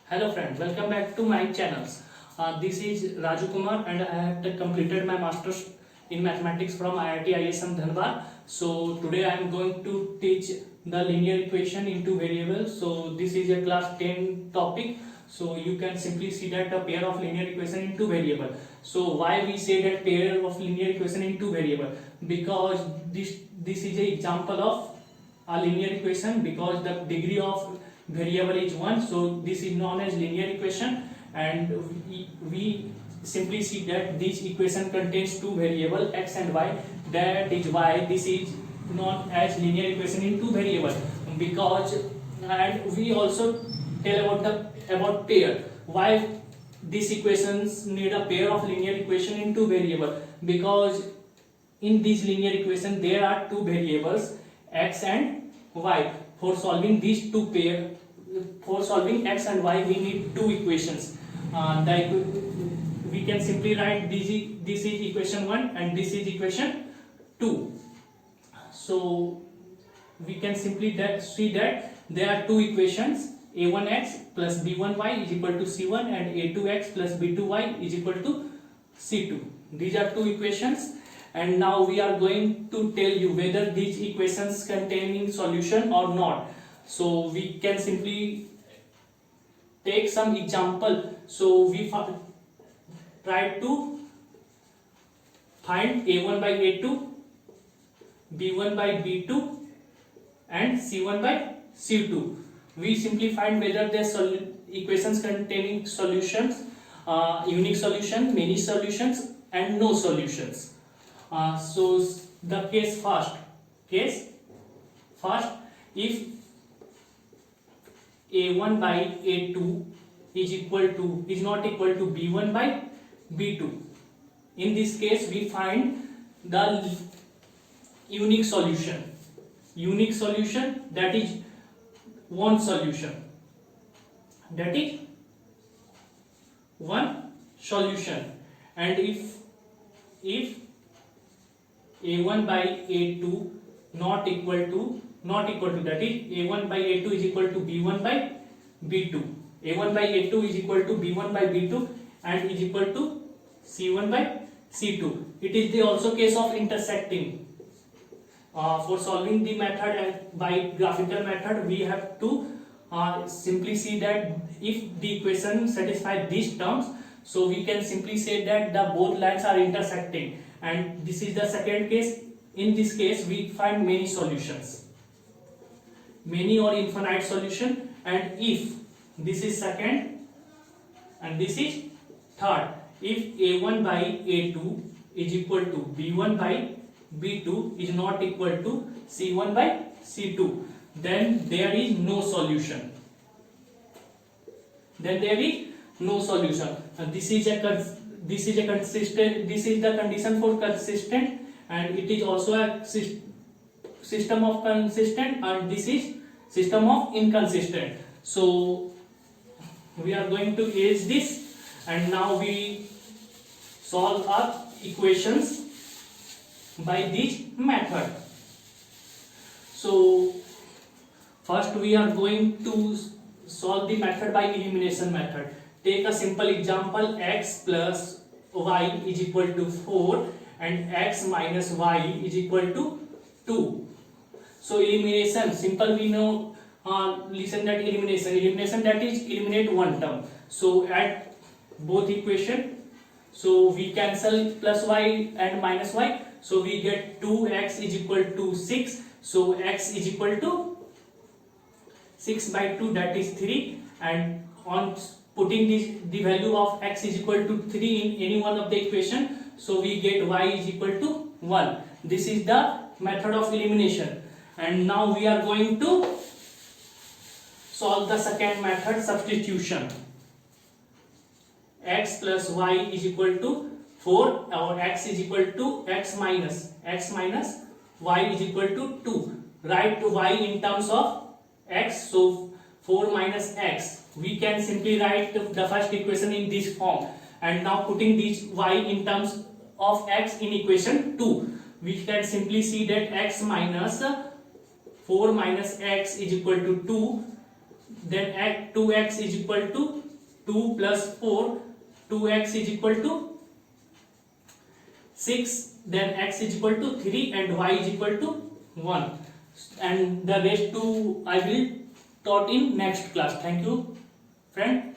Hello friends, welcome back to my channels. This is Raju Kumar and I have completed my masters in mathematics from IIT ISM Dhanbad. So today I am going to teach the linear equation into variables. So this is a class 10 topic. So you can simply see that a pair of linear equation into variable. So why we say that pair of linear equation into variable? Because this is an example of a linear equation, because the degree of variable is 1, so this is known as linear equation. And we simply see that this equation contains two variables x and y. That is why this is known as linear equation in two variable. Because, and we also tell about pair. Why these equations need a pair of linear equation in two variable? Because in this linear equation there are two variables x and y. For solving these two pair, for solving x and y, we need two equations. We can simply write this is equation 1 and this is equation 2. So we can simply see that there are two equations, a1x plus b1y is equal to c1 and a2x plus b2y is equal to c2. These are two equations. And now we are going to tell you whether these equations containing solution or not. So we can simply take some example. So we try to find a1 by a2, b1 by b2 and c1 by c2. We simply find whether the equations containing solutions, unique solution, many solutions and no solutions. So the case first, if a1 by a2 is not equal to b1 by b2, in this case we find the unique solution, that is one solution, and if a1 by a2 not equal to that is a1 by a2 is equal to b1 by b2, a1 by a2 is equal to b1 by b2 and is equal to c1 by c2. It is the also case of intersecting. For solving the method by graphical method, we have to simply see that if the equation satisfies these terms, so we can simply say that the both lines are intersecting. And this is the second case. In this case we find many solutions, many or infinite solution. And if this is second and this is third, if a1 by a2 is equal to b1 by b2 is not equal to c1 by c2, then there is no solution. And this is the condition for consistent, and it is also a system of consistent, and this is system of inconsistent. So we are going to erase this, and now we solve our equations by this method. So first we are going to solve the method by elimination method. Take a simple example, x plus y is equal to 4 and x minus y is equal to 2. So elimination, simple we know, listen that elimination that is eliminate one term. So at both equation, so we cancel plus y and minus y, so we get 2x is equal to 6. So x is equal to 6 by 2, that is 3, and on putting the value of x is equal to 3 in any one of the equation, so we get y is equal to 1. This is the method of elimination. And now we are going to solve the second method, substitution. X plus y is equal to 4, or x is equal to x minus y is equal to 2. Write y in terms of x, so 4 minus x. We can simply write the first equation in this form, and now putting this y in terms of x in equation 2, we can simply see that x minus 4 minus x is equal to 2. then at 2x is equal to 2 plus 4, 2x is equal to 6, then x is equal to 3 and y is equal to 1, and the rest to I will taught in next class. Thank you friend.